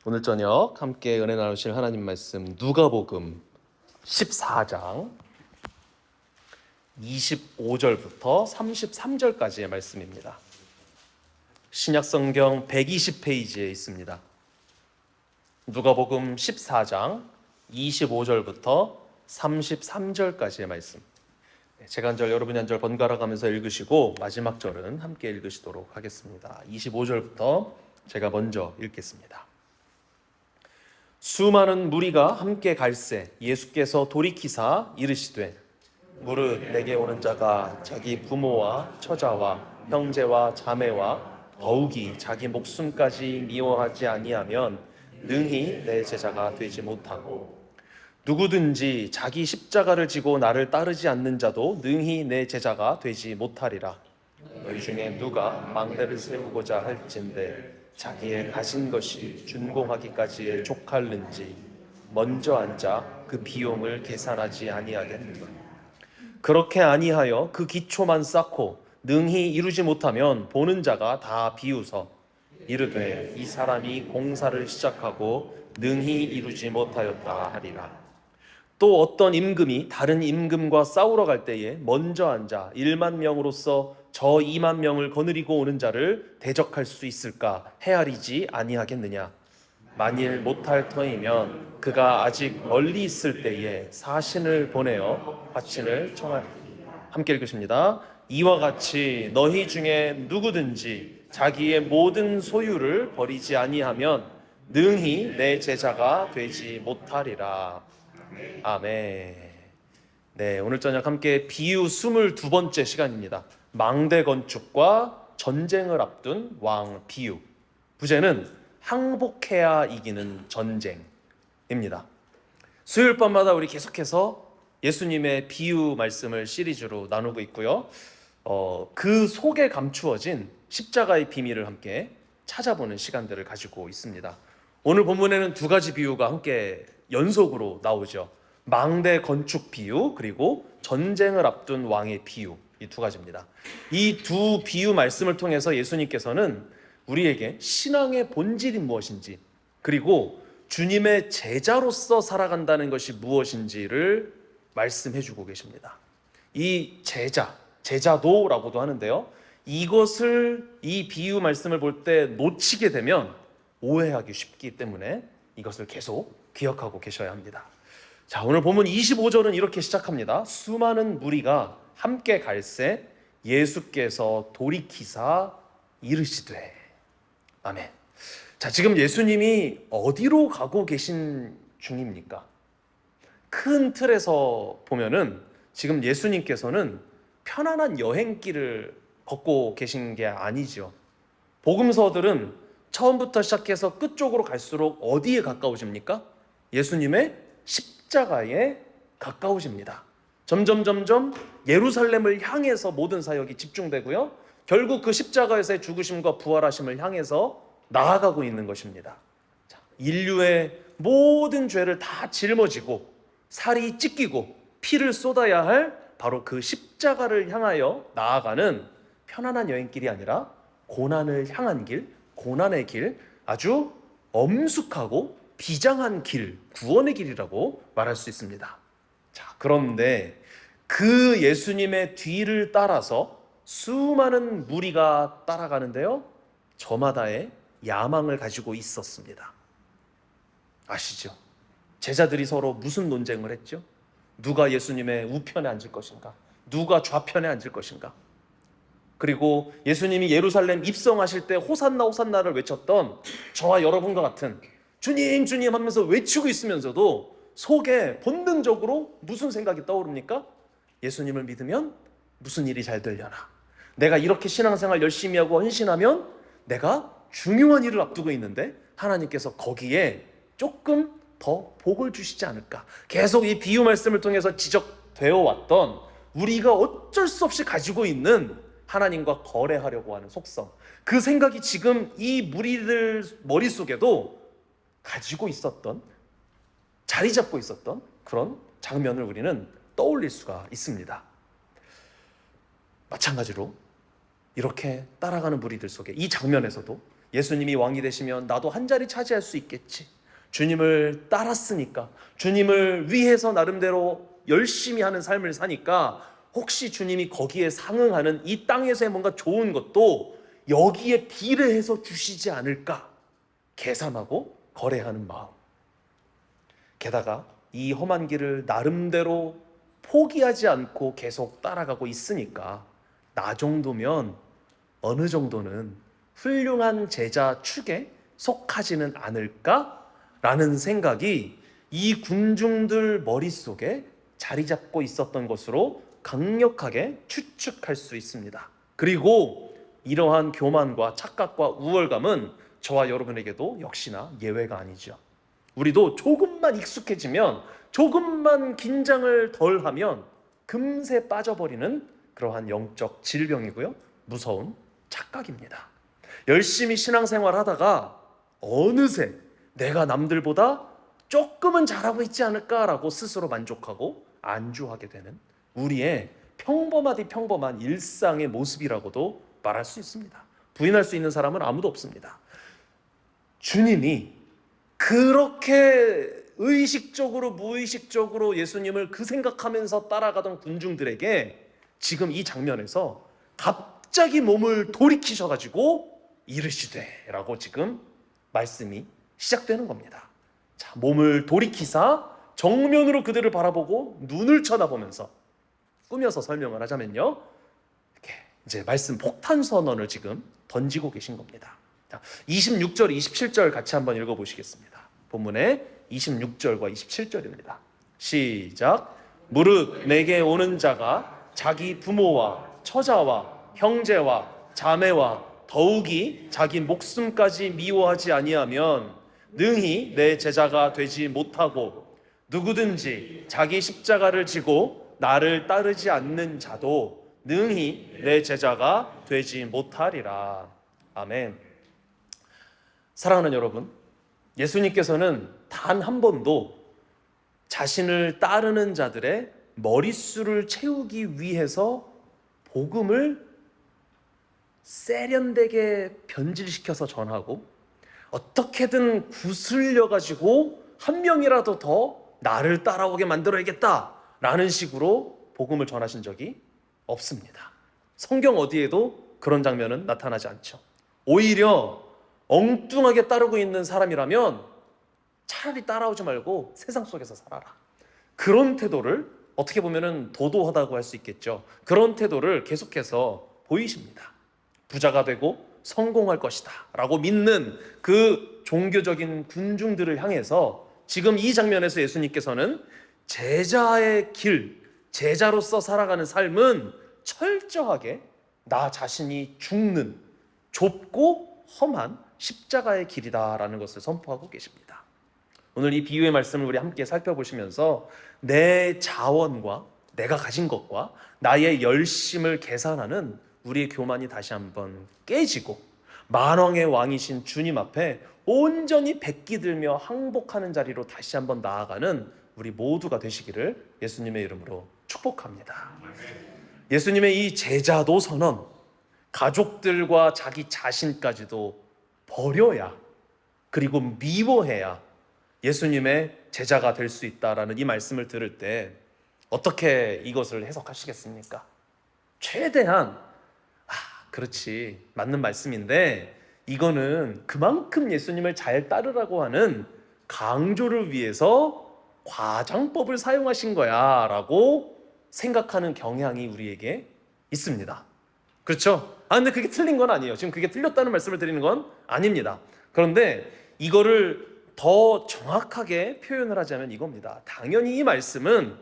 오늘 저녁 함께 은혜 나누실 하나님 말씀 누가복음 14장 25절부터 33절까지의 말씀입니다. 신약성경 120페이지에 있습니다. 누가복음 14장 25절부터 33절까지의 말씀. 제가 한 절 여러분이 한 절 번갈아 가면서 읽으시고 마지막 절은 함께 읽으시도록 하겠습니다. 25절부터 제가 먼저 읽겠습니다. 수많은 무리가 함께 갈새 예수께서 돌이키사 이르시되 무릇 내게 오는 자가 자기 부모와 처자와 형제와 자매와 더욱이 자기 목숨까지 미워하지 아니하면 능히 내 제자가 되지 못하고 누구든지 자기 십자가를 지고 나를 따르지 않는 자도 능히 내 제자가 되지 못하리라. 너희 중에 누가 망대를 세우고자 할진대 자기의 가진 것이 준공하기까지에 족할는지 먼저 앉아 그 비용을 계산하지 아니하겠는가. 그렇게 아니하여 그 기초만 쌓고 능히 이루지 못하면 보는 자가 다 비웃어 이르되 이 사람이 공사를 시작하고 능히 이루지 못하였다 하리라. 또 어떤 임금이 다른 임금과 싸우러 갈 때에 먼저 앉아 1만 명으로서 저 2만 명을 거느리고 오는 자를 대적할 수 있을까 헤아리지 아니하겠느냐. 만일 못할 터이면 그가 아직 멀리 있을 때에 사신을 보내어 화친을 청하리. 함께 읽으십니다. 이와 같이 너희 중에 누구든지 자기의 모든 소유를 버리지 아니하면 능히 내 제자가 되지 못하리라. 아멘. 네, 오늘 저녁 함께 비유 22번째 시간입니다. 망대 건축과 전쟁을 앞둔 왕 비유. 부제는 항복해야 이기는 전쟁입니다. 수요일 밤마다 우리 계속해서 예수님의 비유 말씀을 시리즈로 나누고 있고요. 그 속에 감추어진 십자가의 비밀을 함께 찾아보는 시간들을 가지고 있습니다. 오늘 본문에는 두 가지 비유가 함께 연속으로 나오죠. 망대 건축 비유 그리고 전쟁을 앞둔 왕의 비유, 이 두 가지입니다. 이 두 비유 말씀을 통해서 예수님께서는 우리에게 신앙의 본질이 무엇인지 그리고 주님의 제자로서 살아간다는 것이 무엇인지를 말씀해주고 계십니다. 이 제자도라고도 하는데요. 이것을 이 비유 말씀을 볼 때 놓치게 되면 오해하기 쉽기 때문에 이것을 계속 기억하고 계셔야 합니다. 자, 오늘 본문 25절은 이렇게 시작합니다. 수많은 무리가 함께 갈새 예수께서 돌이키사 이르시되. 아멘. 자, 지금 예수님이 어디로 가고 계신 중입니까? 큰 틀에서 보면은 지금 예수님께서는 편안한 여행길을 걷고 계신 게 아니죠. 복음서들은 처음부터 시작해서 끝쪽으로 갈수록 어디에 가까워집니까? 예수님의 십자가에 가까워집니다. 점점 예루살렘을 향해서 모든 사역이 집중되고요. 결국 그 십자가에서의 죽으심과 부활하심을 향해서 나아가고 있는 것입니다. 자, 인류의 모든 죄를 다 짊어지고 살이 찢기고 피를 쏟아야 할 바로 그 십자가를 향하여 나아가는 편안한 여행길이 아니라 고난을 향한 길, 고난의 길, 아주 엄숙하고 비장한 길, 구원의 길이라고 말할 수 있습니다. 자, 그런데 그 예수님의 뒤를 따라서 수많은 무리가 따라가는데요. 저마다의 야망을 가지고 있었습니다. 아시죠? 제자들이 서로 무슨 논쟁을 했죠? 누가 예수님의 우편에 앉을 것인가? 누가 좌편에 앉을 것인가? 그리고 예수님이 예루살렘 입성하실 때 호산나 호산나를 외쳤던 저와 여러분과 같은 주님 주님 하면서 외치고 있으면서도 속에 본능적으로 무슨 생각이 떠오릅니까? 예수님을 믿으면 무슨 일이 잘 되려나? 내가 이렇게 신앙생활 열심히 하고 헌신하면 내가 중요한 일을 앞두고 있는데 하나님께서 거기에 조금 더 복을 주시지 않을까? 계속 이 비유 말씀을 통해서 지적되어 왔던 우리가 어쩔 수 없이 가지고 있는 하나님과 거래하려고 하는 속성, 그 생각이 지금 이 무리들 머릿속에도 가지고 있었던, 자리 잡고 있었던 그런 장면을 우리는 떠올릴 수가 있습니다. 마찬가지로 이렇게 따라가는 무리들 속에 이 장면에서도 예수님이 왕이 되시면 나도 한 자리 차지할 수 있겠지. 주님을 따랐으니까, 주님을 위해서 나름대로 열심히 하는 삶을 사니까 혹시 주님이 거기에 상응하는 이 땅에서의 뭔가 좋은 것도 여기에 비례해서 주시지 않을까 계산하고 거래하는 마음. 게다가 이 험한 길을 나름대로 포기하지 않고 계속 따라가고 있으니까 나 정도면 어느 정도는 훌륭한 제자 축에 속하지는 않을까라는 생각이 이 군중들 머릿속에 자리 잡고 있었던 것으로 강력하게 추측할 수 있습니다. 그리고 이러한 교만과 착각과 우월감은 저와 여러분에게도 역시나 예외가 아니죠. 우리도 조금만 익숙해지면, 조금만 긴장을 덜하면 금세 빠져버리는 그러한 영적 질병이고요, 무서운 착각입니다. 열심히 신앙생활 하다가 어느새 내가 남들보다 조금은 잘하고 있지 않을까라고 스스로 만족하고 안주하게 되는 우리의 평범한 일상의 모습이라고도 말할 수 있습니다. 부인할 수 있는 사람은 아무도 없습니다. 주님이 그렇게 의식적으로 무의식적으로 예수님을 그 생각하면서 따라가던 군중들에게 지금 이 장면에서 갑자기 몸을 돌이키셔가지고 이르시되 라고 지금 말씀이 시작되는 겁니다. 자, 몸을 돌이키사 정면으로 그들을 바라보고 눈을 쳐다보면서 꾸며서 설명을 하자면요, 이렇게 이제 말씀 폭탄 선언을 지금 던지고 계신 겁니다. 자, 26절, 27절 같이 한번 읽어보시겠습니다. 본문의 26절과 27절입니다. 시작. 무릇 내게 오는 자가 자기 부모와 처자와 형제와 자매와 더욱이 자기 목숨까지 미워하지 아니하면 능히 내 제자가 되지 못하고, 누구든지 자기 십자가를 지고 나를 따르지 않는 자도 능히 내 제자가 되지 못하리라. 아멘. 사랑하는 여러분, 예수님께서는 단 한 번도 자신을 따르는 자들의 머릿수를 채우기 위해서 복음을 세련되게 변질시켜서 전하고 어떻게든 구슬려가지고 한 명이라도 더 나를 따라오게 만들어야겠다라는 식으로 복음을 전하신 적이 없습니다. 성경 어디에도 그런 장면은 나타나지 않죠. 오히려 엉뚱하게 따르고 있는 사람이라면 차라리 따라오지 말고 세상 속에서 살아라. 그런 태도를, 어떻게 보면 도도하다고 할 수 있겠죠. 그런 태도를 계속해서 보이십니다. 부자가 되고 성공할 것이다 라고 믿는 그 종교적인 군중들을 향해서 지금 이 장면에서 예수님께서는 제자의 길, 제자로서 살아가는 삶은 철저하게 나 자신이 죽는 좁고 험한 십자가의 길이다라는 것을 선포하고 계십니다. 오늘 이 비유의 말씀을 우리 함께 살펴보시면서 내 자원과 내가 가진 것과 나의 열심을 계산하는 우리의 교만이 다시 한번 깨지고 만왕의 왕이신 주님 앞에 온전히 백기들며 항복하는 자리로 다시 한번 나아가는 우리 모두가 되시기를 예수님의 이름으로 축복합니다. 예수님의 이 제자도 선언, 가족들과 자기 자신까지도 버려야, 그리고 미워해야 예수님의 제자가 될 수 있다라는 이 말씀을 들을 때 어떻게 이것을 해석하시겠습니까? 최대한 그렇지, 맞는 말씀인데 이거는 그만큼 예수님을 잘 따르라고 하는 강조를 위해서 과장법을 사용하신 거야 라고 생각하는 경향이 우리에게 있습니다. 그렇죠? 근데 그게 틀린 건 아니에요. 지금 그게 틀렸다는 말씀을 드리는 건 아닙니다. 그런데 이거를 더 정확하게 표현을 하자면 이겁니다. 당연히 이 말씀은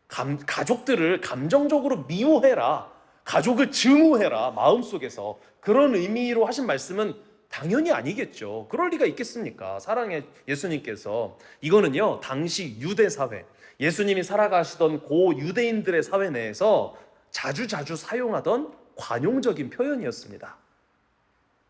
가족들을 감정적으로 미워해라, 가족을 증오해라, 마음속에서 그런 의미로 하신 말씀은 당연히 아니겠죠. 그럴 리가 있겠습니까? 사랑의 예수님께서. 이거는요, 당시 유대 사회, 예수님이 살아가시던 고 유대인들의 사회 내에서 자주 사용하던 관용적인 표현이었습니다.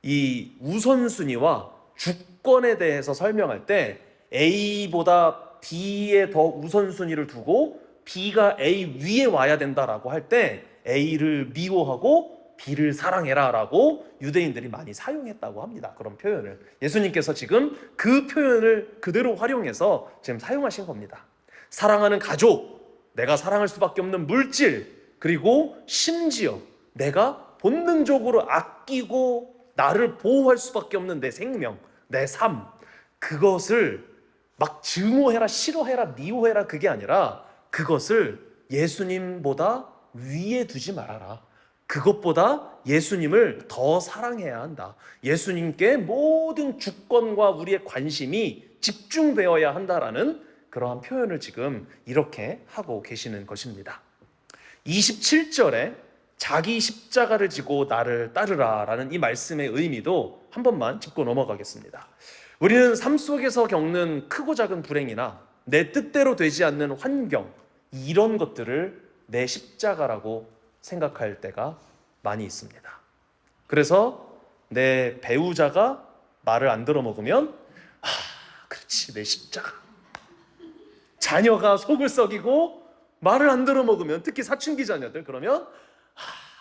이 우선순위와 주권에 대해서 설명할 때 A보다 B에 더 우선순위를 두고 B가 A 위에 와야 된다라고 할 때 A를 미워하고 비를 사랑해라 라고 유대인들이 많이 사용했다고 합니다. 그런 표현을 예수님께서 지금 그 표현을 그대로 활용해서 지금 사용하신 겁니다. 사랑하는 가족, 내가 사랑할 수밖에 없는 물질, 그리고 심지어 내가 본능적으로 아끼고 나를 보호할 수밖에 없는 내 생명, 내 삶, 그것을 막 증오해라, 싫어해라, 미워해라, 그게 아니라 그것을 예수님보다 위에 두지 말아라. 그것보다 예수님을 더 사랑해야 한다. 예수님께 모든 주권과 우리의 관심이 집중되어야 한다라는 그러한 표현을 지금 이렇게 하고 계시는 것입니다. 27절에 자기 십자가를 지고 나를 따르라 라는 이 말씀의 의미도 한 번만 짚고 넘어가겠습니다. 우리는 삶 속에서 겪는 크고 작은 불행이나 내 뜻대로 되지 않는 환경, 이런 것들을 내 십자가라고 생각할 때가 많이 있습니다. 그래서 내 배우자가 말을 안 들어먹으면 그렇지, 내 십자가. 자녀가 속을 썩이고 말을 안 들어먹으면, 특히 사춘기 자녀들, 그러면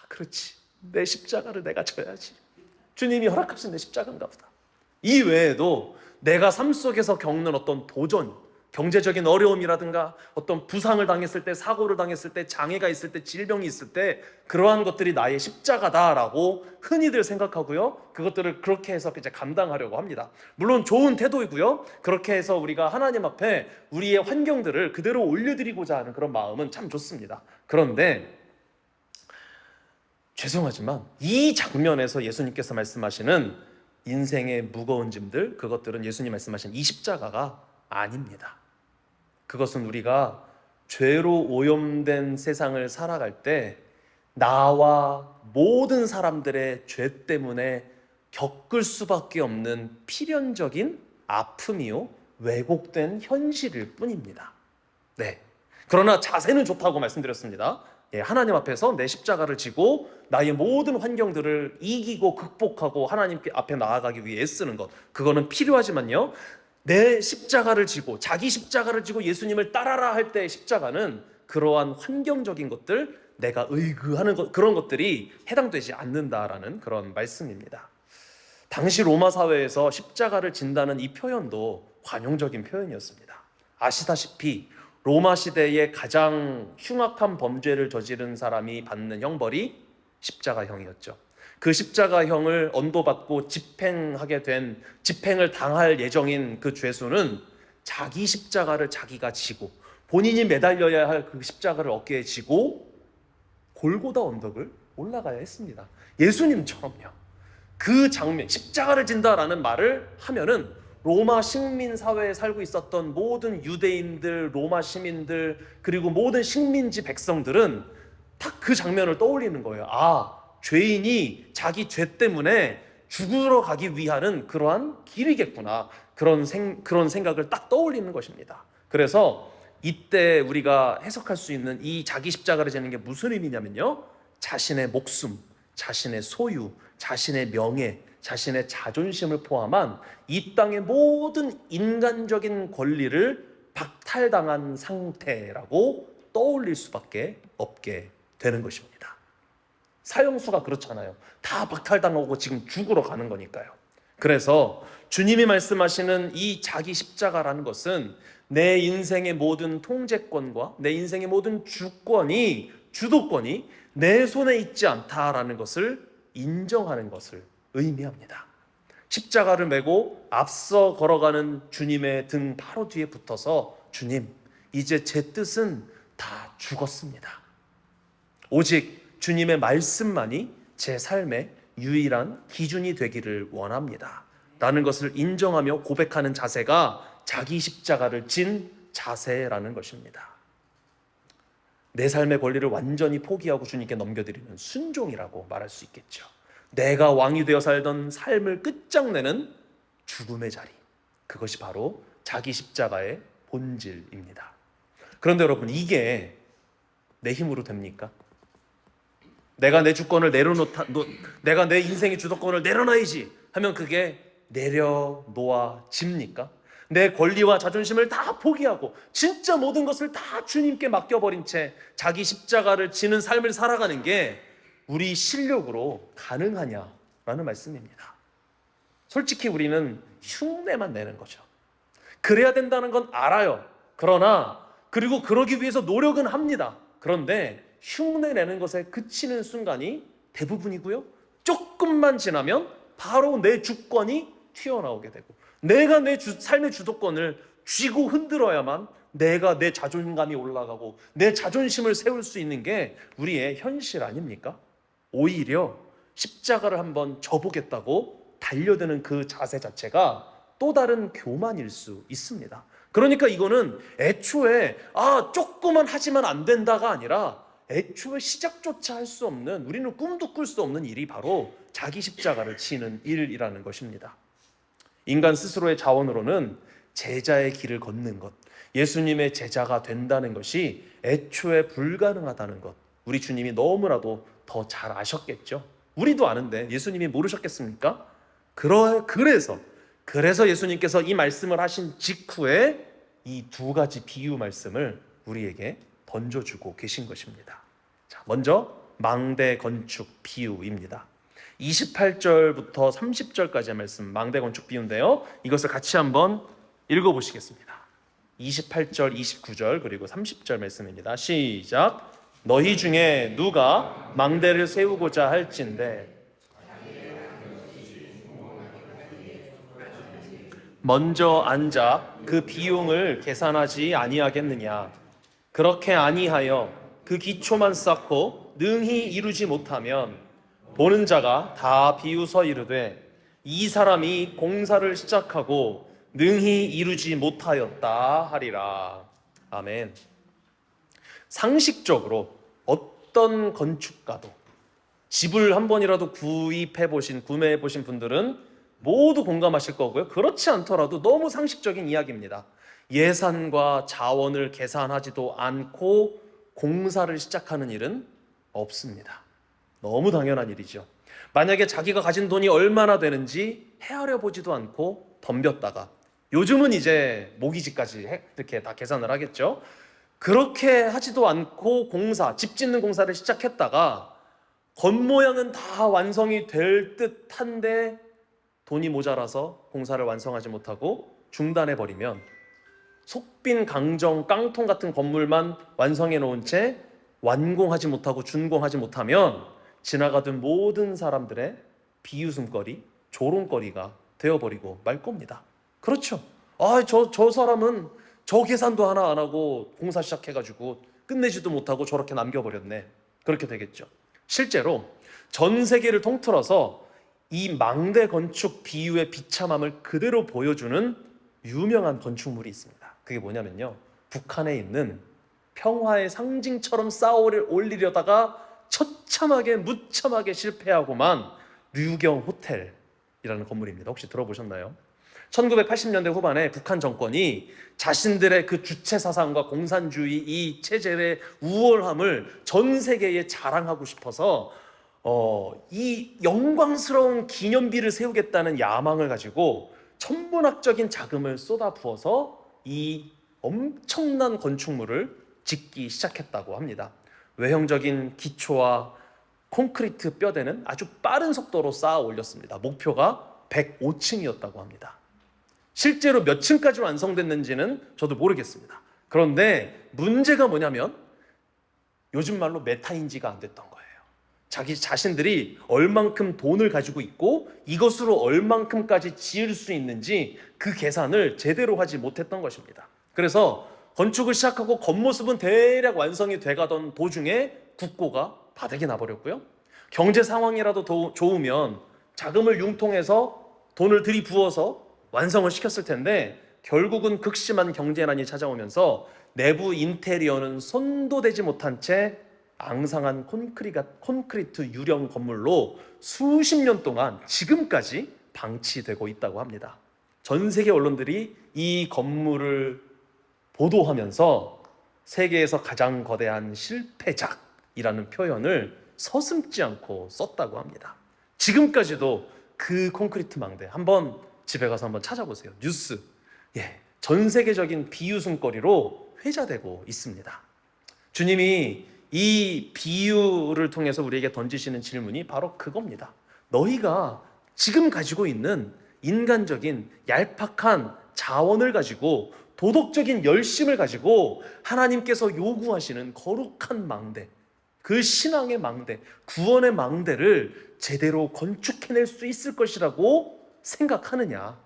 그렇지, 내 십자가를 내가 져야지. 주님이 허락하신 내 십자가인가 보다. 이 외에도 내가 삶 속에서 겪는 어떤 도전, 경제적인 어려움이라든가 어떤 부상을 당했을 때, 사고를 당했을 때, 장애가 있을 때, 질병이 있을 때, 그러한 것들이 나의 십자가다라고 흔히들 생각하고요, 그것들을 그렇게 해서 이제 감당하려고 합니다. 물론 좋은 태도이고요, 그렇게 해서 우리가 하나님 앞에 우리의 환경들을 그대로 올려드리고자 하는 그런 마음은 참 좋습니다. 그런데 죄송하지만 이 장면에서 예수님께서 말씀하시는 인생의 무거운 짐들, 그것들은 예수님 말씀하신 이 십자가가 아닙니다. 그것은 우리가 죄로 오염된 세상을 살아갈 때 나와 모든 사람들의 죄 때문에 겪을 수밖에 없는 필연적인 아픔이요, 왜곡된 현실일 뿐입니다. 네. 그러나 자세는 좋다고 말씀드렸습니다. 하나님 앞에서 내 십자가를 지고 나의 모든 환경들을 이기고 극복하고 하나님 앞에 나아가기 위해 애쓰는 것, 그거는 필요하지만요, 내 십자가를 지고, 자기 십자가를 지고 예수님을 따라라 할 때의 십자가는 그러한 환경적인 것들, 내가 의거하는 것, 그런 것들이 해당되지 않는다라는 그런 말씀입니다. 당시 로마 사회에서 십자가를 진다는 이 표현도 관용적인 표현이었습니다. 아시다시피 로마 시대의 가장 흉악한 범죄를 저지른 사람이 받는 형벌이 십자가형이었죠. 그 십자가형을 언도받고 집행을 당할 예정인 그 죄수는 자기 십자가를 자기가 지고, 본인이 매달려야 할 그 십자가를 어깨에 지고 골고다 언덕을 올라가야 했습니다. 예수님처럼요. 그 장면, 십자가를 진다라는 말을 하면은 로마 식민 사회에 살고 있었던 모든 유대인들, 로마 시민들, 그리고 모든 식민지 백성들은 다 그 장면을 떠올리는 거예요. 죄인이 자기 죄 때문에 죽으러 가기 위하는 그러한 길이겠구나, 그런 생각을 딱 떠올리는 것입니다. 그래서 이때 우리가 해석할 수 있는 이 자기 십자가를 지는 게 무슨 의미냐면요, 자신의 목숨, 자신의 소유, 자신의 명예, 자신의 자존심을 포함한 이 땅의 모든 인간적인 권리를 박탈당한 상태라고 떠올릴 수밖에 없게 되는 것입니다. 사형수가 그렇잖아요. 다 박탈당하고 지금 죽으러 가는 거니까요. 그래서 주님이 말씀하시는 이 자기 십자가라는 것은 내 인생의 모든 통제권과 내 인생의 모든 주도권이 내 손에 있지 않다라는 것을 인정하는 것을 의미합니다. 십자가를 메고 앞서 걸어가는 주님의 등 바로 뒤에 붙어서, 주님, 이제 제 뜻은 다 죽었습니다. 오직 주님의 말씀만이 제 삶의 유일한 기준이 되기를 원합니다 라는 것을 인정하며 고백하는 자세가 자기 십자가를 진 자세라는 것입니다. 내 삶의 권리를 완전히 포기하고 주님께 넘겨드리는 순종이라고 말할 수 있겠죠. 내가 왕이 되어 살던 삶을 끝장내는 죽음의 자리, 그것이 바로 자기 십자가의 본질입니다. 그런데 여러분, 이게 내 힘으로 됩니까? 내가 내 주권을 내가 내 인생의 주도권을 내려놔야지 하면 그게 내려놓아집니까? 내 권리와 자존심을 다 포기하고 진짜 모든 것을 다 주님께 맡겨버린 채 자기 십자가를 지는 삶을 살아가는 게 우리 실력으로 가능하냐라는 말씀입니다. 솔직히 우리는 흉내만 내는 거죠. 그래야 된다는 건 알아요. 그러나 그리고 그러기 위해서 노력은 합니다. 그런데 흉내 내는 것에 그치는 순간이 대부분이고요. 조금만 지나면 바로 내 주권이 튀어나오게 되고, 내가 내 삶의 주도권을 쥐고 흔들어야만 내가 내 자존감이 올라가고 내 자존심을 세울 수 있는 게 우리의 현실 아닙니까? 오히려 십자가를 한번 져보겠다고 달려드는 그 자세 자체가 또 다른 교만일 수 있습니다. 그러니까 이거는 애초에 조금만 하지만 안 된다가 아니라 애초에 시작조차 할 수 없는, 우리는 꿈도 꿀 수 없는 일이 바로 자기 십자가를 지는 일이라는 것입니다. 인간 스스로의 자원으로는 제자의 길을 걷는 것, 예수님의 제자가 된다는 것이 애초에 불가능하다는 것, 우리 주님이 너무나도 더 잘 아셨겠죠. 우리도 아는데 예수님이 모르셨겠습니까? 그래서 예수님께서 이 말씀을 하신 직후에 이 두 가지 비유 말씀을 우리에게 던져주고 계신 것입니다. 자, 먼저 망대 건축 비유입니다. 28절부터 30절까지의 말씀, 망대 건축 비유인데요. 이것을 같이 한번 읽어보시겠습니다. 28절, 29절 그리고 30절 말씀입니다. 시작. 너희 중에 누가 망대를 세우고자 할진대 먼저 앉아 그 비용을 계산하지 아니하겠느냐. 그렇게 아니하여 그 기초만 쌓고 능히 이루지 못하면 보는 자가 다 비웃어 이르되 이 사람이 공사를 시작하고 능히 이루지 못하였다 하리라. 아멘. 상식적으로 어떤 건축가도 집을 한 번이라도 구매해 보신 분들은 모두 공감하실 거고요. 그렇지 않더라도 너무 상식적인 이야기입니다. 예산과 자원을 계산하지도 않고 공사를 시작하는 일은 없습니다. 너무 당연한 일이죠. 만약에 자기가 가진 돈이 얼마나 되는지 헤아려 보지도 않고 덤볐다가, 요즘은 이제 모기지까지 이렇게 다 계산을 하겠죠. 그렇게 하지도 않고 집 짓는 공사를 시작했다가 겉모양은 다 완성이 될 듯한데 돈이 모자라서 공사를 완성하지 못하고 중단해버리면 속빈 강정 깡통 같은 건물만 완성해 놓은 채 완공하지 못하고 준공하지 못하면 지나가던 모든 사람들의 비웃음거리, 조롱거리가 되어버리고 말 겁니다. 그렇죠. 저 사람은 저 계산도 하나 안 하고 공사 시작해가지고 끝내지도 못하고 저렇게 남겨버렸네. 그렇게 되겠죠. 실제로 전 세계를 통틀어서 이 망대 건축 비유의 비참함을 그대로 보여주는 유명한 건축물이 있습니다. 그게 뭐냐면요, 북한에 있는 평화의 상징처럼 쌓아 올리려다가 처참하게 무참하게 실패하고만 류경 호텔이라는 건물입니다. 혹시 들어보셨나요? 1980년대 후반에 북한 정권이 자신들의 그 주체 사상과 공산주의 이 체제의 우월함을 전 세계에 자랑하고 싶어서 이 영광스러운 기념비를 세우겠다는 야망을 가지고 천문학적인 자금을 쏟아부어서 이 엄청난 건축물을 짓기 시작했다고 합니다. 외형적인 기초와 콘크리트 뼈대는 아주 빠른 속도로 쌓아 올렸습니다. 목표가 105층이었다고 합니다. 실제로 몇 층까지 완성됐는지는 저도 모르겠습니다. 그런데 문제가 뭐냐면 요즘 말로 메타인지가 안 됐던 거예요. 자기 자신들이 얼만큼 돈을 가지고 있고 이것으로 얼만큼까지 지을 수 있는지 그 계산을 제대로 하지 못했던 것입니다. 그래서 건축을 시작하고 겉모습은 대략 완성이 돼가던 도중에 국고가 바닥이 나버렸고요. 경제 상황이라도 좋으면 자금을 융통해서 돈을 들이부어서 완성을 시켰을 텐데 결국은 극심한 경제난이 찾아오면서 내부 인테리어는 손도 대지 못한 채 앙상한 콘크리트 유령 건물로 수십 년 동안 지금까지 방치되고 있다고 합니다. 전 세계 언론들이 이 건물을 보도하면서 세계에서 가장 거대한 실패작이라는 표현을 서슴지 않고 썼다고 합니다. 지금까지도 그 콘크리트 망대 한번 집에 가서 한번 찾아보세요. 뉴스. 전 세계적인 비웃음거리로 회자되고 있습니다. 주님이 이 비유를 통해서 우리에게 던지시는 질문이 바로 그겁니다. 너희가 지금 가지고 있는 인간적인 얄팍한 자원을 가지고, 도덕적인 열심을 가지고 하나님께서 요구하시는 거룩한 망대, 그 신앙의 망대, 구원의 망대를 제대로 건축해낼 수 있을 것이라고 생각하느냐?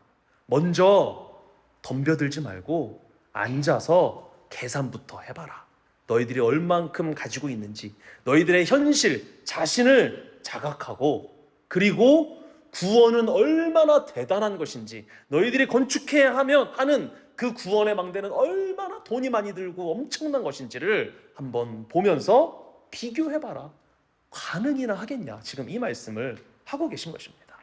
먼저 덤벼들지 말고 앉아서 계산부터 해봐라. 너희들이 얼만큼 가지고 있는지, 너희들의 현실, 자신을 자각하고, 그리고 구원은 얼마나 대단한 것인지, 너희들이 건축해야 하는 그 구원의 망대는 얼마나 돈이 많이 들고 엄청난 것인지를 한번 보면서 비교해봐라. 가능이나 하겠냐? 지금 이 말씀을 하고 계신 것입니다.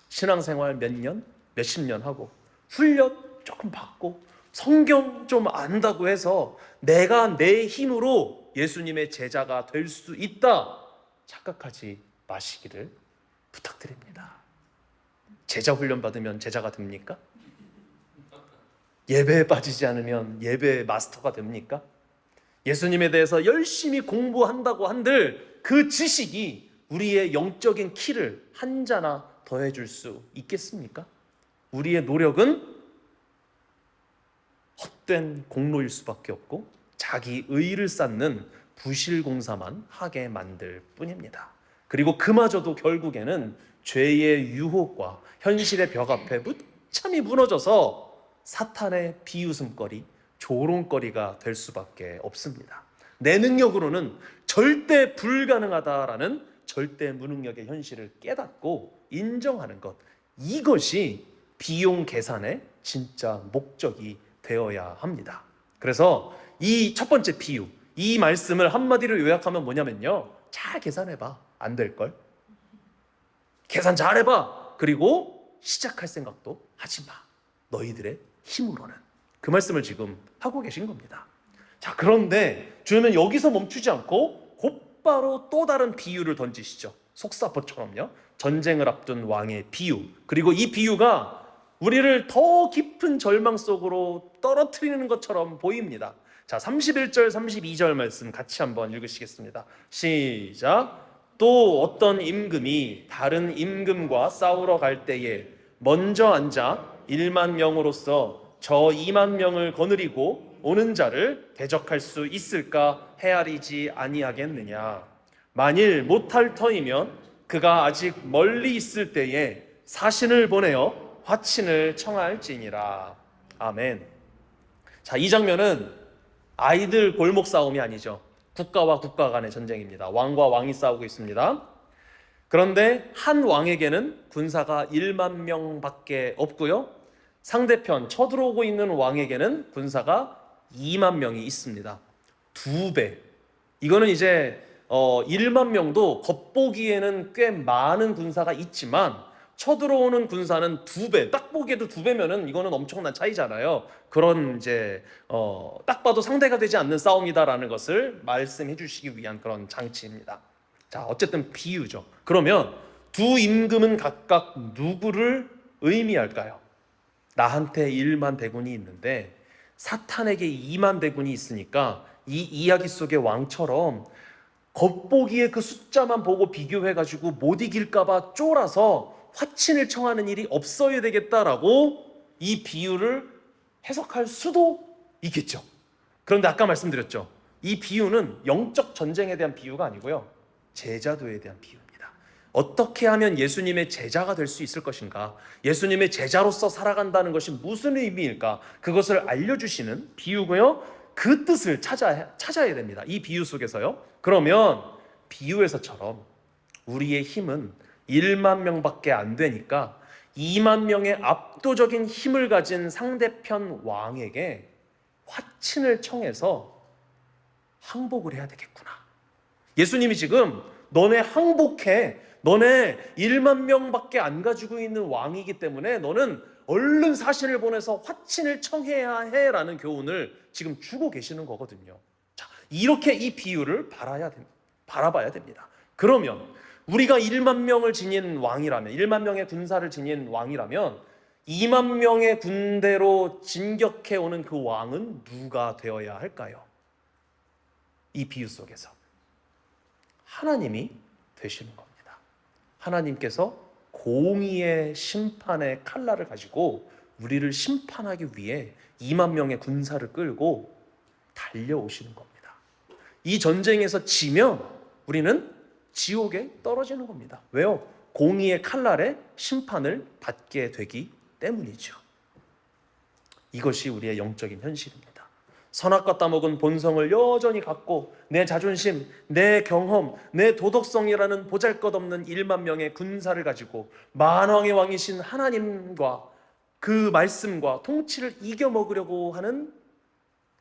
신앙생활 몇 년, 몇십 년 하고, 훈련 조금 받고, 성경 좀 안다고 해서 내가 내 힘으로 예수님의 제자가 될 수 있다 착각하지 마시기를 부탁드립니다. 제자 훈련 받으면 제자가 됩니까? 예배에 빠지지 않으면 예배 마스터가 됩니까? 예수님에 대해서 열심히 공부한다고 한들 그 지식이 우리의 영적인 키를 한 자나 더해줄 수 있겠습니까? 우리의 노력은 헛된 공로일 수밖에 없고 자기 의의를 쌓는 부실공사만 하게 만들 뿐입니다. 그리고 그마저도 결국에는 죄의 유혹과 현실의 벽 앞에 무참히 무너져서 사탄의 비웃음거리, 조롱거리가 될 수밖에 없습니다. 내 능력으로는 절대 불가능하다라는 절대 무능력의 현실을 깨닫고 인정하는 것, 이것이 비용 계산의 진짜 목적이 되어야 합니다. 그래서 이 첫 번째 비유, 이 말씀을 한마디로 요약하면 뭐냐면요, 잘 계산해봐. 안 될걸? 계산 잘해봐. 그리고 시작할 생각도 하지 마. 너희들의 힘으로는. 그 말씀을 지금 하고 계신 겁니다. 자, 그런데 주님은 여기서 멈추지 않고 곧바로 또 다른 비유를 던지시죠. 속사포처럼요. 전쟁을 앞둔 왕의 비유. 그리고 이 비유가 우리를 더 깊은 절망 속으로 떨어뜨리는 것처럼 보입니다. 자, 31절, 32절 말씀 같이 한번 읽으시겠습니다. 시작. 또 어떤 임금이 다른 임금과 싸우러 갈 때에 먼저 앉아 1만 명으로서 저 2만 명을 거느리고 오는 자를 대적할 수 있을까 헤아리지 아니하겠느냐. 만일 못할 터이면 그가 아직 멀리 있을 때에 사신을 보내어 화친을 청할지니라. 아멘. 자, 이 장면은 아이들 골목 싸움이 아니죠. 국가와 국가 간의 전쟁입니다. 왕과 왕이 싸우고 있습니다. 그런데 한 왕에게는 군사가 1만 명밖에 없고요, 상대편 쳐들어오고 있는 왕에게는 군사가 2만 명이 있습니다. 2배. 이거는 이제 1만 명도 겉보기에는 꽤 많은 군사가 있지만 쳐들어오는 군사는 2배, 딱 보기에도 2배면은 이거는 엄청난 차이잖아요. 그런 이제 딱 봐도 상대가 되지 않는 싸움이다라는 것을 말씀해 주시기 위한 그런 장치입니다. 자, 어쨌든 비유죠. 그러면 두 임금은 각각 누구를 의미할까요? 나한테 1만 대군이 있는데 사탄에게 2만 대군이 있으니까 이 이야기 속의 왕처럼 겉보기에 그 숫자만 보고 비교해가지고 못 이길까봐 쫄아서 화친을 청하는 일이 없어야 되겠다라고 이 비유를 해석할 수도 있겠죠. 그런데 아까 말씀드렸죠. 이 비유는 영적 전쟁에 대한 비유가 아니고요, 제자도에 대한 비유입니다. 어떻게 하면 예수님의 제자가 될 수 있을 것인가, 예수님의 제자로서 살아간다는 것이 무슨 의미일까, 그것을 알려주시는 비유고요. 그 뜻을 찾아야 됩니다. 이 비유 속에서요. 그러면 비유에서처럼 우리의 힘은 1만 명밖에 안 되니까 2만 명의 압도적인 힘을 가진 상대편 왕에게 화친을 청해서 항복을 해야 되겠구나. 예수님이 지금 너네 항복해, 너네 1만 명밖에 안 가지고 있는 왕이기 때문에 너는 얼른 사신을 보내서 화친을 청해야 해라는 교훈을 지금 주고 계시는 거거든요. 자, 이렇게 이 비유를 바라봐야 됩니다. 그러면 우리가 1만 명을 지닌 왕이라면, 1만 명의 군사를 지닌 왕이라면 2만 명의 군대로 진격해 오는 그 왕은 누가 되어야 할까요? 이 비유 속에서 하나님이 되시는 겁니다. 하나님께서 공의의 심판의 칼날을 가지고 우리를 심판하기 위해 2만 명의 군사를 끌고 달려오시는 겁니다. 이 전쟁에서 지면 우리는 지옥에 떨어지는 겁니다. 왜요? 공의의 칼날의 심판을 받게 되기 때문이죠. 이것이 우리의 영적인 현실입니다. 선악과 따먹은 본성을 여전히 갖고 내 자존심, 내 경험, 내 도덕성이라는 보잘것없는 1만 명의 군사를 가지고 만왕의 왕이신 하나님과 그 말씀과 통치를 이겨먹으려고 하는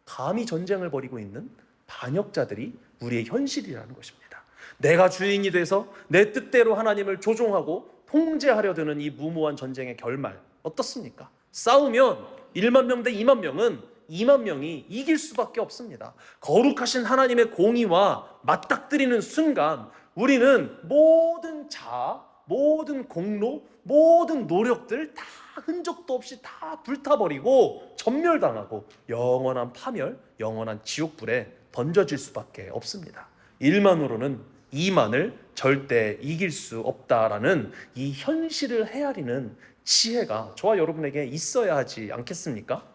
감히 전쟁을 벌이고 있는 반역자들이 우리의 현실이라는 것입니다. 내가 주인이 돼서 내 뜻대로 하나님을 조종하고 통제하려 드는 이 무모한 전쟁의 결말 어떻습니까? 싸우면 1만 명 대 2만 명은 2만 명이 이길 수밖에 없습니다. 거룩하신 하나님의 공의와 맞닥뜨리는 순간 우리는 모든 자아, 모든 공로, 모든 노력들 다 흔적도 없이 다 불타버리고 전멸당하고 영원한 파멸, 영원한 지옥불에 던져질 수밖에 없습니다. 1만으로는 2만을 절대 이길 수 없다라는 이 현실을 헤아리는 지혜가 저와 여러분에게 있어야 하지 않겠습니까?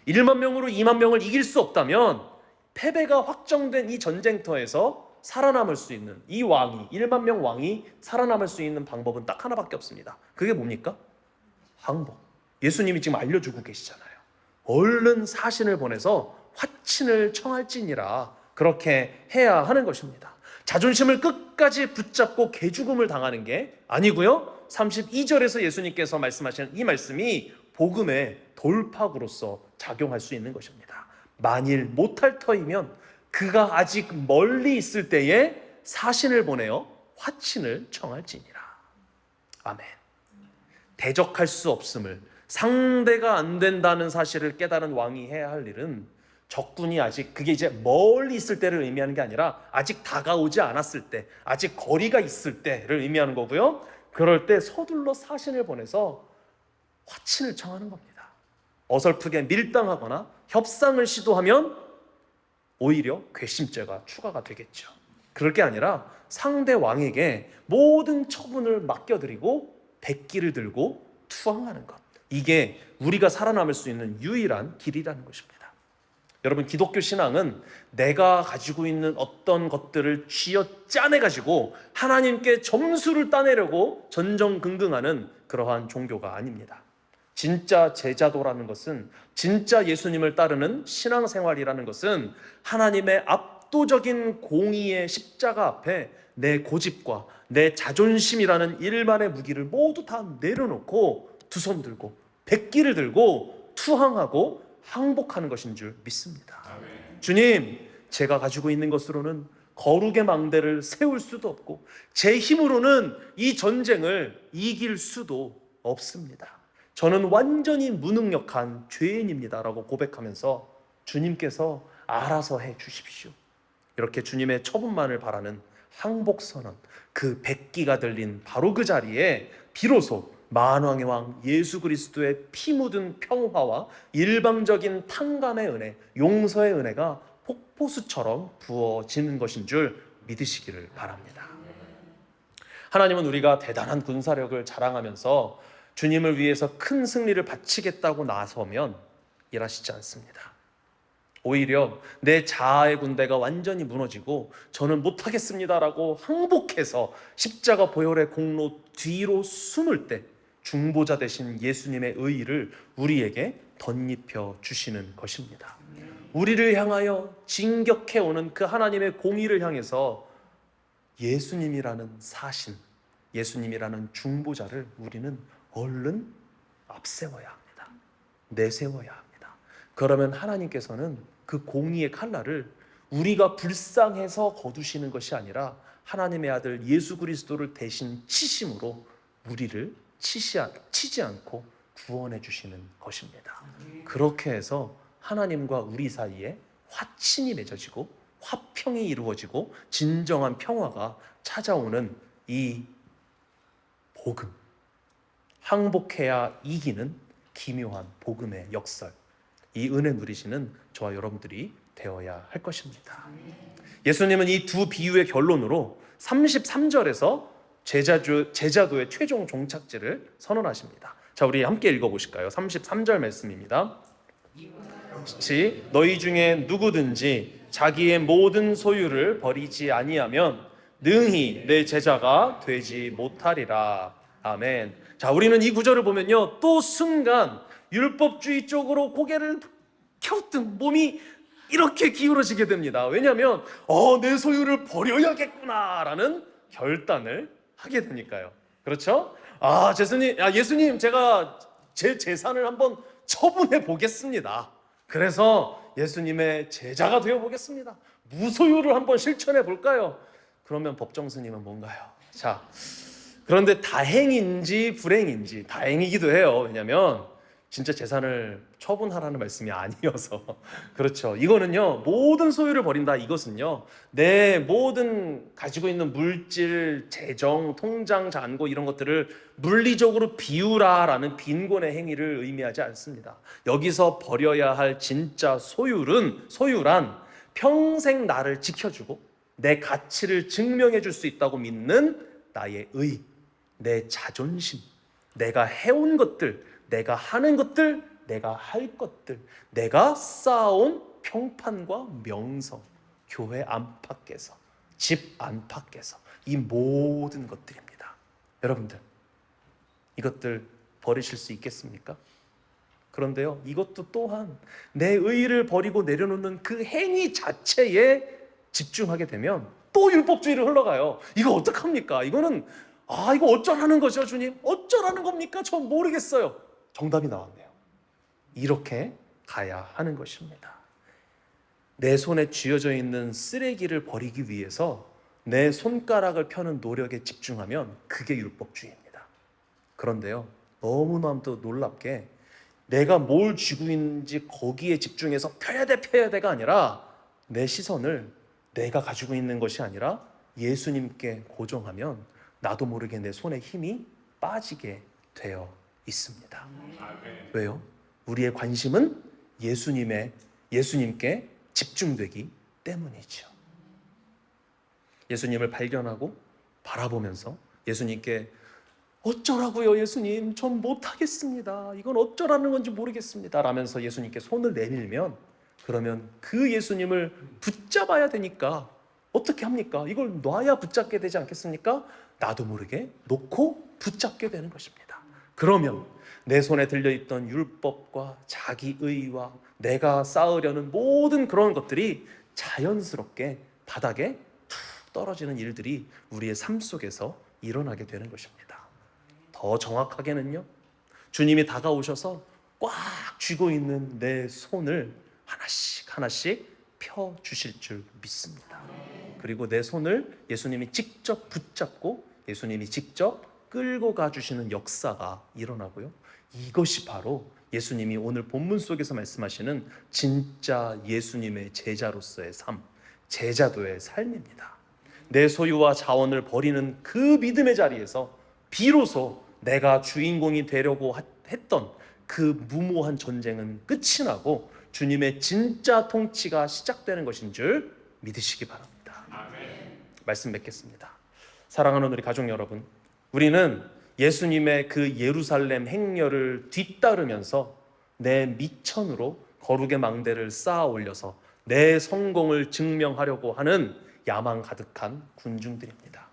1만 명으로 2만 명을 이길 수 없다면 패배가 확정된 이 전쟁터에서 살아남을 수 있는 이 왕이 1만 명 왕이 살아남을 수 있는 방법은 딱 하나밖에 없습니다. 그게 뭡니까? 항복. 예수님이 지금 알려주고 계시잖아요. 얼른 사신을 보내서 화친을 청할지니라 그렇게 해야 하는 것입니다. 자존심을 끝까지 붙잡고 개죽음을 당하는 게 아니고요. 32절에서 예수님께서 말씀하시는 이 말씀이 복음의 돌파구로서 작용할 수 있는 것입니다. 만일 못할 터이면 그가 아직 멀리 있을 때에 사신을 보내어 화친을 청할지니라. 아멘. 대적할 수 없음을, 상대가 안 된다는 사실을 깨달은 왕이 해야 할 일은 적군이 아직, 그게 이제 멀리 있을 때를 의미하는 게 아니라 아직 다가오지 않았을 때, 아직 거리가 있을 때를 의미하는 거고요. 그럴 때 서둘러 사신을 보내서 화친을 청하는 겁니다. 어설프게 밀당하거나 협상을 시도하면 오히려 괘씸죄가 추가가 되겠죠. 그럴 게 아니라 상대 왕에게 모든 처분을 맡겨드리고 백기를 들고 투항하는 것. 이게 우리가 살아남을 수 있는 유일한 길이라는 것입니다. 여러분, 기독교 신앙은 내가 가지고 있는 어떤 것들을 쥐어 짜내가지고 하나님께 점수를 따내려고 전전긍긍하는 그러한 종교가 아닙니다. 진짜 제자도라는 것은, 진짜 예수님을 따르는 신앙생활이라는 것은 하나님의 압도적인 공의의 십자가 앞에 내 고집과 내 자존심이라는 일만의 무기를 모두 다 내려놓고 두 손 들고 백기를 들고 투항하고 항복하는 것인 줄 믿습니다. 주님, 제가 가지고 있는 것으로는 거룩의 망대를 세울 수도 없고 제 힘으로는 이 전쟁을 이길 수도 없습니다. 저는 완전히 무능력한 죄인입니다 라고 고백하면서 주님께서 알아서 해 주십시오, 이렇게 주님의 처분만을 바라는 항복선언, 그 백기가 들린 바로 그 자리에 비로소 만왕의 왕 예수 그리스도의 피 묻은 평화와 일방적인 탕감의 은혜, 용서의 은혜가 폭포수처럼 부어지는 것인 줄 믿으시기를 바랍니다. 하나님은 우리가 대단한 군사력을 자랑하면서 주님을 위해서 큰 승리를 바치겠다고 나서면 일하시지 않습니다. 오히려 내 자아의 군대가 완전히 무너지고 저는 못하겠습니다라고 항복해서 십자가 보혈의 공로 뒤로 숨을 때 중보자 되신 예수님의 의의를 우리에게 덧입혀 주시는 것입니다. 우리를 향하여 진격해오는 그 하나님의 공의를 향해서 예수님이라는 사신, 예수님이라는 중보자를 우리는 얼른 앞세워야 합니다. 내세워야 합니다. 그러면 하나님께서는 그 공의의 칼날을 우리가 불쌍해서 거두시는 것이 아니라 하나님의 아들 예수 그리스도를 대신 치심으로 우리를 치지 않고 구원해 주시는 것입니다. 그렇게 해서 하나님과 우리 사이에 화친이 맺어지고 화평이 이루어지고 진정한 평화가 찾아오는 이 복음, 항복해야 이기는 기묘한 복음의 역설, 이 은혜 누리시는 저와 여러분들이 되어야 할 것입니다. 예수님은 이 두 비유의 결론으로 33절에서 제자도의 최종 종착지를 선언하십니다. 자, 우리 함께 읽어보실까요? 33절 말씀입니다. 너희 중에 누구든지 자기의 모든 소유를 버리지 아니하면 능히 내 제자가 되지 못하리라. 아멘. 자, 우리는 이 구절을 보면요, 또 순간 율법주의 쪽으로 고개를 갸우뚱 몸이 이렇게 기울어지게 됩니다. 왜냐하면 내 소유를 버려야겠구나라는 결단을 하게 되니까요. 그렇죠? 예수님, 제가 제 재산을 한번 처분해 보겠습니다. 그래서 예수님의 제자가 되어 보겠습니다. 무소유를 한번 실천해 볼까요? 그러면 법정 스님은 뭔가요? 자, 그런데 다행인지 불행인지, 다행이기도 해요. 왜냐하면 진짜 재산을 처분하라는 말씀이 아니어서. 그렇죠. 이거는요, 모든 소유를 버린다, 이것은요, 내 모든 가지고 있는 물질, 재정, 통장, 잔고 이런 것들을 물리적으로 비우라라는 빈곤의 행위를 의미하지 않습니다. 여기서 버려야 할 진짜 소유란 평생 나를 지켜주고 내 가치를 증명해 줄 수 있다고 믿는 나의 의, 내 자존심, 내가 해온 것들, 내가 하는 것들, 내가 할 것들, 내가 쌓아온 평판과 명성, 교회 안팎에서, 집 안팎에서, 이 모든 것들입니다. 여러분들, 이것들 버리실 수 있겠습니까? 그런데요, 이것도 또한 내 의의를 버리고 내려놓는 그 행위 자체에 집중하게 되면 또 율법주의를 흘러가요. 이거 어떡합니까? 이거는 이거 어쩌라는 거죠, 주님? 어쩌라는 겁니까? 전 모르겠어요. 정답이 나왔네요. 이렇게 가야 하는 것입니다. 내 손에 쥐어져 있는 쓰레기를 버리기 위해서 내 손가락을 펴는 노력에 집중하면 그게 율법주의입니다. 그런데요, 너무나도 놀랍게 내가 뭘 쥐고 있는지 거기에 집중해서 펴야 돼가 아니라 내 시선을 내가 가지고 있는 것이 아니라 예수님께 고정하면 나도 모르게 내 손에 힘이 빠지게 되어 있습니다. 왜요? 우리의 관심은 예수님께 집중되기 때문이죠. 예수님을 발견하고 바라보면서 예수님께 어쩌라고요, 예수님? 전 못하겠습니다. 이건 어쩌라는 건지 모르겠습니다. 라면서 예수님께 손을 내밀면, 그러면 그 예수님을 붙잡아야 되니까 어떻게 합니까? 이걸 놔야 붙잡게 되지 않겠습니까? 나도 모르게 놓고 붙잡게 되는 것입니다. 그러면 내 손에 들려있던 율법과 자기의와 내가 쌓으려는 모든 그런 것들이 자연스럽게 바닥에 툭 떨어지는 일들이 우리의 삶 속에서 일어나게 되는 것입니다. 더 정확하게는요, 주님이 다가오셔서 꽉 쥐고 있는 내 손을 하나씩 펴 주실 줄 믿습니다. 그리고 내 손을 예수님이 직접 붙잡고 예수님이 직접 끌고 가주시는 역사가 일어나고요, 이것이 바로 예수님이 오늘 본문 속에서 말씀하시는 진짜 예수님의 제자로서의 삶, 제자도의 삶입니다. 내 소유와 자원을 버리는 그 믿음의 자리에서 비로소 내가 주인공이 되려고 했던 그 무모한 전쟁은 끝이 나고 주님의 진짜 통치가 시작되는 것인 줄 믿으시기 바랍니다. 아멘. 말씀 맺겠습니다. 사랑하는 우리 가족 여러분, 우리는 예수님의 그 예루살렘 행렬을 뒤따르면서 내 미천으로 거룩의 망대를 쌓아 올려서 내 성공을 증명하려고 하는 야망 가득한 군중들입니다.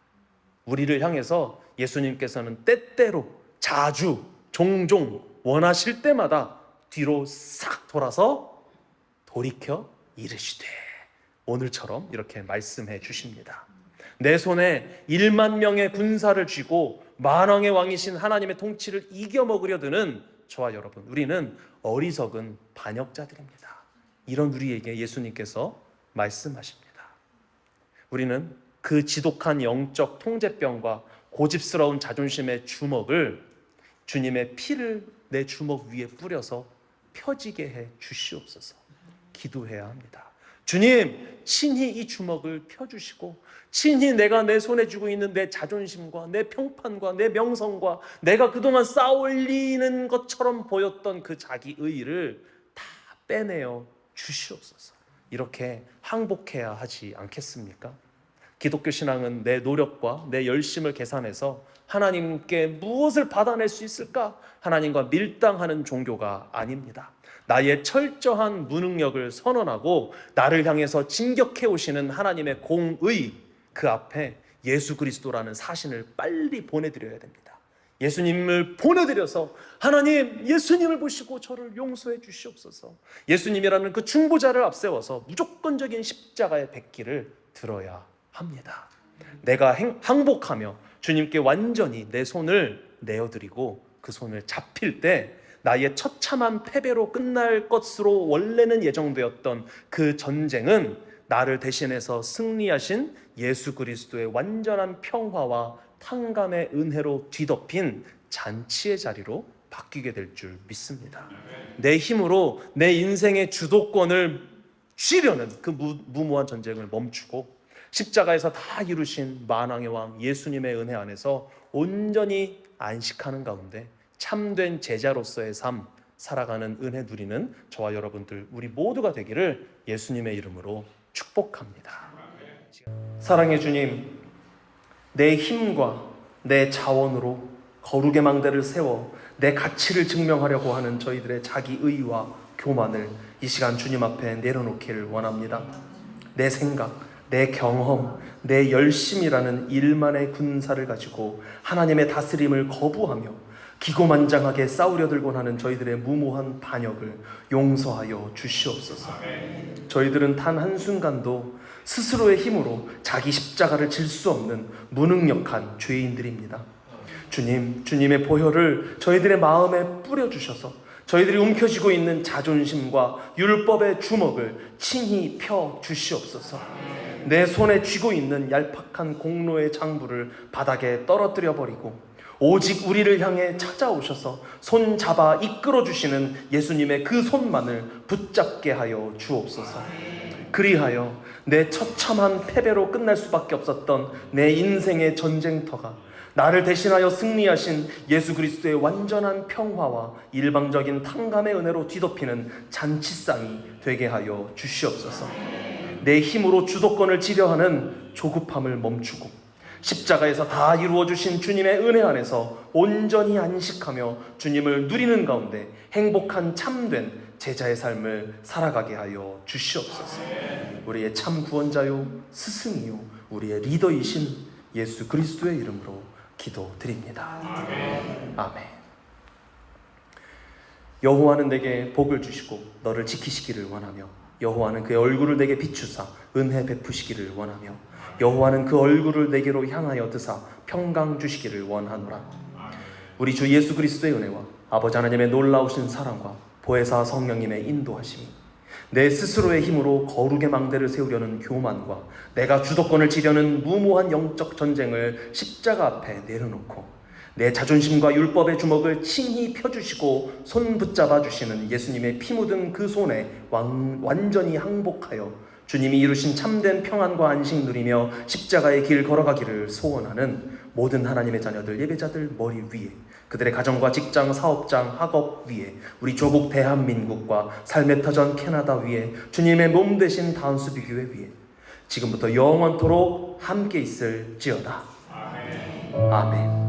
우리를 향해서 예수님께서는 때때로, 자주, 종종 원하실 때마다 뒤로 싹 돌아서 돌이켜 이르시되, 오늘처럼 이렇게 말씀해 주십니다. 내 손에 1만 명의 군사를 쥐고 만왕의 왕이신 하나님의 통치를 이겨먹으려 드는 저와 여러분, 우리는 어리석은 반역자들입니다. 이런 우리에게 예수님께서 말씀하십니다. 우리는 그 지독한 영적 통제병과 고집스러운 자존심의 주먹을 주님의 피를 내 주먹 위에 뿌려서 펴지게 해 주시옵소서. 기도해야 합니다. 주님, 친히 이 주먹을 펴주시고 친히 내가 내 손에 쥐고 있는 내 자존심과 내 평판과 내 명성과 내가 그동안 쌓아올리는 것처럼 보였던 그 자기 의의를 다 빼내어 주시옵소서. 이렇게 항복해야 하지 않겠습니까? 기독교 신앙은 내 노력과 내 열심을 계산해서 하나님께 무엇을 받아낼 수 있을까? 하나님과 밀당하는 종교가 아닙니다. 나의 철저한 무능력을 선언하고 나를 향해서 진격해 오시는 하나님의 공의, 그 앞에 예수 그리스도라는 사신을 빨리 보내드려야 됩니다. 예수님을 보내드려서 하나님, 예수님을 보시고 저를 용서해 주시옵소서. 예수님이라는 그 중보자를 앞세워서 무조건적인 십자가의 백기를 들어야 합니다. 내가 항복하며 주님께 완전히 내 손을 내어드리고 그 손을 잡힐 때 나의 처참한 패배로 끝날 것으로 원래는 예정되었던 그 전쟁은 나를 대신해서 승리하신 예수 그리스도의 완전한 평화와 탕감의 은혜로 뒤덮인 잔치의 자리로 바뀌게 될 줄 믿습니다. 내 힘으로 내 인생의 주도권을 쥐려는 그 무모한 전쟁을 멈추고 십자가에서 다 이루신 만왕의 왕 예수님의 은혜 안에서 온전히 안식하는 가운데 참된 제자로서의 삶 살아가는 은혜 누리는 저와 여러분들 우리 모두가 되기를 예수님의 이름으로 축복합니다. 사랑의 주님, 내 힘과 내 자원으로 거룩의 망대를 세워 내 가치를 증명하려고 하는 저희들의 자기 의와 교만을 이 시간 주님 앞에 내려놓기를 원합니다. 내 생각, 내 경험, 내 열심이라는 일만의 군사를 가지고 하나님의 다스림을 거부하며 기고만장하게 싸우려 들곤 하는 저희들의 무모한 반역을 용서하여 주시옵소서. 저희들은 단 한순간도 스스로의 힘으로 자기 십자가를 질 수 없는 무능력한 죄인들입니다. 주님, 주님의 보혈을 저희들의 마음에 뿌려주셔서 저희들이 움켜쥐고 있는 자존심과 율법의 주먹을 친히 펴 주시옵소서. 내 손에 쥐고 있는 얄팍한 공로의 장부를 바닥에 떨어뜨려 버리고 오직 우리를 향해 찾아오셔서 손잡아 이끌어 주시는 예수님의 그 손만을 붙잡게 하여 주옵소서. 그리하여 내 처참한 패배로 끝날 수밖에 없었던 내 인생의 전쟁터가 나를 대신하여 승리하신 예수 그리스도의 완전한 평화와 일방적인 탕감의 은혜로 뒤덮이는 잔치상이 되게 하여 주시옵소서. 내 힘으로 주도권을 지려하는 조급함을 멈추고 십자가에서 다 이루어주신 주님의 은혜 안에서 온전히 안식하며 주님을 누리는 가운데 행복한 참된 제자의 삶을 살아가게 하여 주시옵소서. 우리의 참 구원자요 스승이요 우리의 리더이신 예수 그리스도의 이름으로 기도드립니다. 아멘. 여호와는 내게 복을 주시고 너를 지키시기를 원하며 여호와는 그의 얼굴을 내게 비추사 은혜 베푸시기를 원하며 여호와는 그 얼굴을 내게로 향하여 드사 평강 주시기를 원하노라. 우리 주 예수 그리스도의 은혜와 아버지 하나님의 놀라우신 사랑과 보혜사 성령님의 인도하심이 내 스스로의 힘으로 거룩의 망대를 세우려는 교만과 내가 주도권을 지려는 무모한 영적 전쟁을 십자가 앞에 내려놓고 내 자존심과 율법의 주먹을 친히 펴주시고 손 붙잡아 주시는 예수님의 피 묻은 그 손에 완전히 항복하여 주님이 이루신 참된 평안과 안식 누리며 십자가의 길 걸어가기를 소원하는 모든 하나님의 자녀들, 예배자들 머리 위에, 그들의 가정과 직장, 사업장, 학업 위에, 우리 조국 대한민국과 삶의 터전 캐나다 위에, 주님의 몸 되신 다운스비 교회 위에 지금부터 영원토록 함께 있을지어다. 아멘.